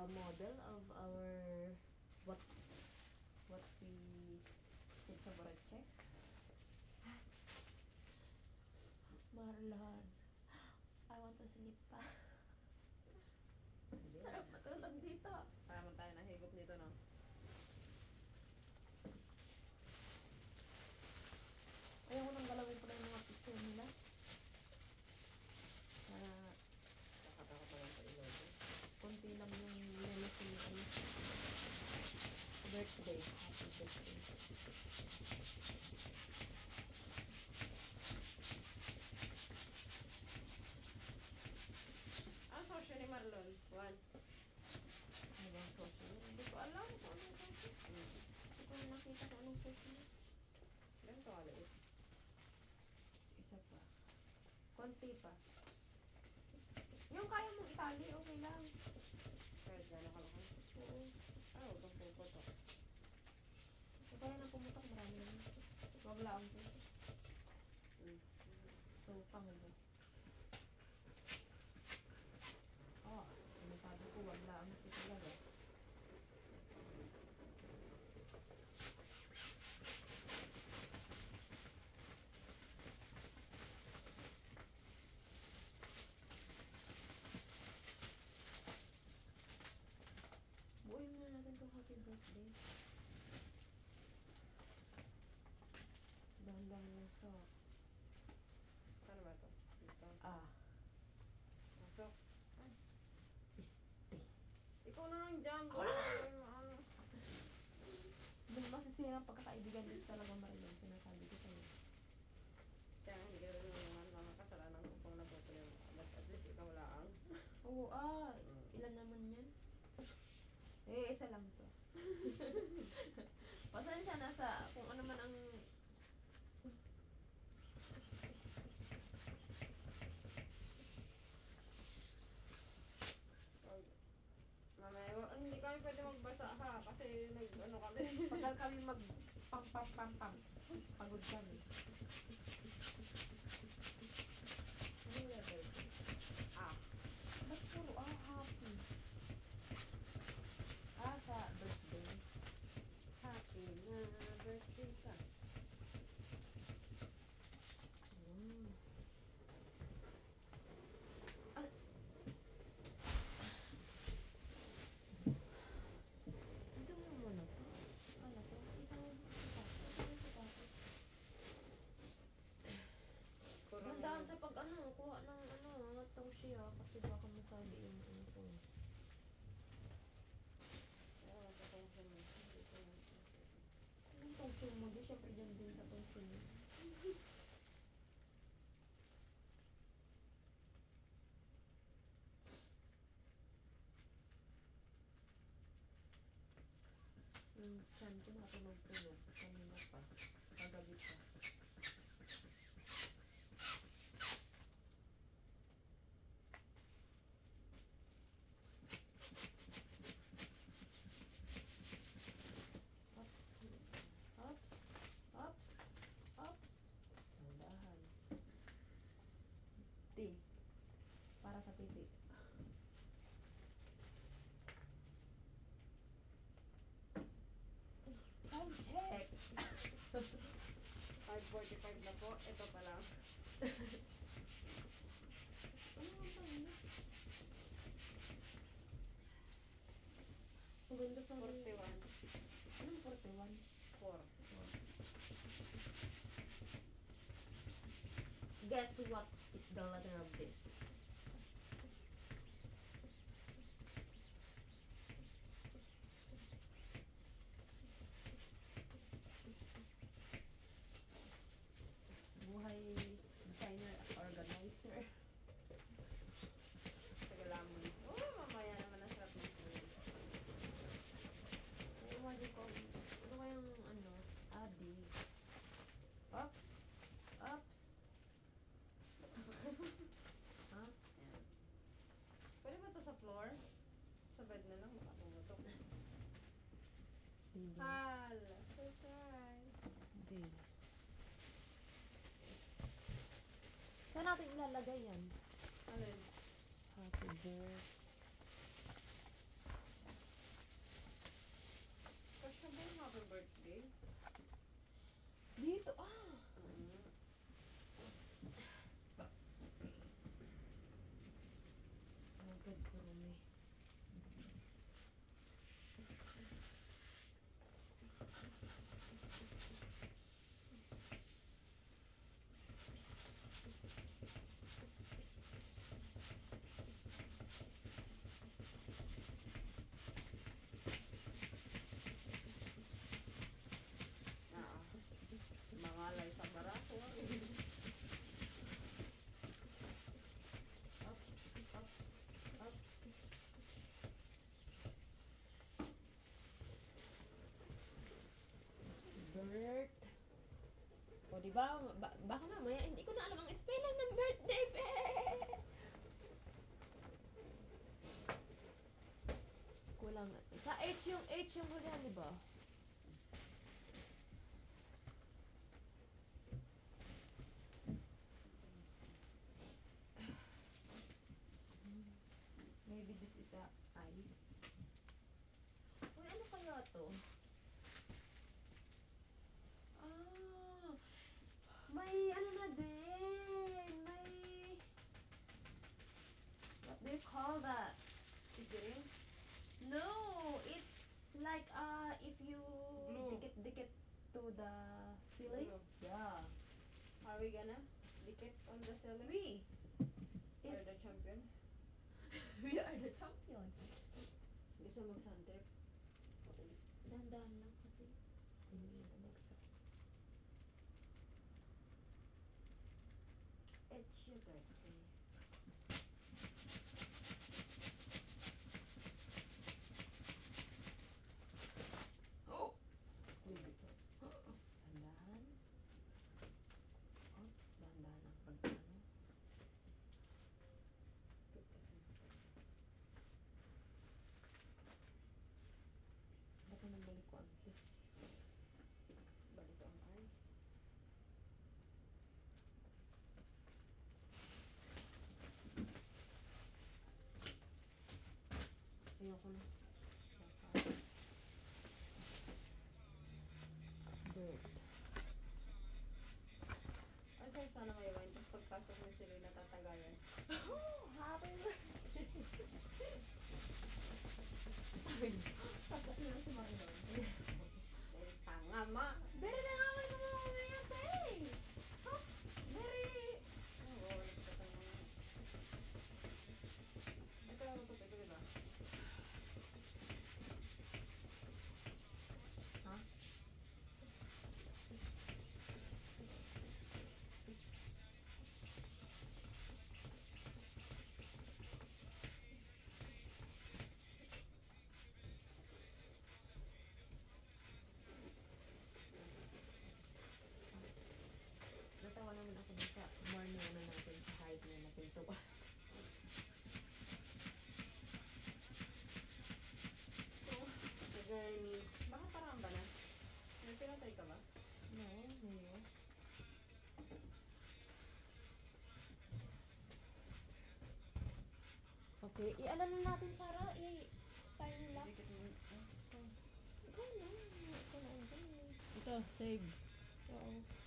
model of our what we check check. Marlon, I want to sleep pa. Sarap matulog dito. Para man tayo nahigop nito, no? Ayaw ko nang galawin pala yung mga picture nila. Nakatakot na lang sa ilaw. Konti lang yung lulusin yung birthday. Happy birthday. Ang sosyo ni Marlon? 1. Ano bang social? Hindi ko alam kung anong social. Hindi ko nakita kung anong social. Ganito ka lang. Isa pa. Konti pa. Yung kaya mong itali, okay lang. Kahit gano'n ka lang. Oo. Ay, huwag kang puputok. So, kaya nang pumutok, marami lang. Wag lang po. So, pangulo. Oh, sinasabi ko, wag lang ito talaga. Buuin muna natin itong happy birthday. Dahan-dahan yung sok. Ano ba ito? Dito. Masok. Ay. Piste. Ikaw na lang dyan. Ako na! Ano? Hindi masisira ang pagkakaibigan dito talaga, Marilyn. Sinasabi ko sa'yo. Kaya hindi ka rin naman mga kasalanan kung naputol yung at least ikaw lang. Oo, ilan naman yan? Isa lang to. Pasensya na sa kung ano man ang... Mamaya, hindi kami pwede magbasa ha, kasi nag-ano kami. Pagkal kami mag-pam-pam-pam-pam. Pagod kami. Ano yung level? Ba't puro happy? Sa birthday. Happy na birthday ka. Ito mo muna to. Ano to? Isang sitato. Gandaan sa pag kuha ng toshi kasi baka masali yung ano to. Anong toshi mo? Di syempre dyan din sa toshi mo. Yung chan ko natunog-tunog. Kanina pa. Kagabi pa. Ops. Dahan. T. Para sa pipi. Time check! 5:45 na po. Ito pa lang. Ano ang time? Maganda sa 41. Anong 41? 4. Guess what is the letter of this? Buhay designer at organizer. Tagalamon. Mamaya naman ang sarap ng food. Iwagi ko. Ano kayang Adi? Ops. Ha? Ayan. Pwede ba ito sa floor? Sa bed na lang, makapumutok. Hindi. Hal! Surprise! Hindi. Saan natin ilalagay yan? Ano yun? Happy birthday. Dito, ah! Mm. Agad kurumi. Ah, mangalay sa barato. Up, up, up. Bert. O, di ba? Baka mamaya, hindi ko na alam ang spelling ng birthday, be! Kulang natin. Sa H yung hulihan, di ba? Maybe this is a I. Uy, ano kaya to? Ah, may ano na din. May... What do you call that? Figurine? No, it's like if you Glue. dikit to the ceiling. Glue. Yeah. Are we gonna dikit on the ceiling? We Are the champion? we are the champion. Gusto mag-sand trip? Dahan-dahan lang kasi. Hindi na next. It's your birthday. Oh! Uy, dito. Dahan-dahan. Oops, dahan-dahan ang pag-ano. Ba't na nabalik ko ang hit? Balik ko ang eye. Ayoko na. Bird. Ang sarap sana kayo wine. Tapos pagpasok mo sila natatagayan. Oh, happy birthday! Tapos na si Marinon. Dahil tanga ma. Very na nga ako sa mga mamaya say! Very... Oo, nagtatanga ma. Ito lang ito, ito diba? Ha? Natawa naman ako dun sa morning na natin sa height na natin to. So, again, baka parang ba na? May pinatay ka ba? No, no. Okay, i-ano na natin, Sarah? I-time lang. Dikit mo. Ikaw na. Ikaw na. Ito, save. Oo.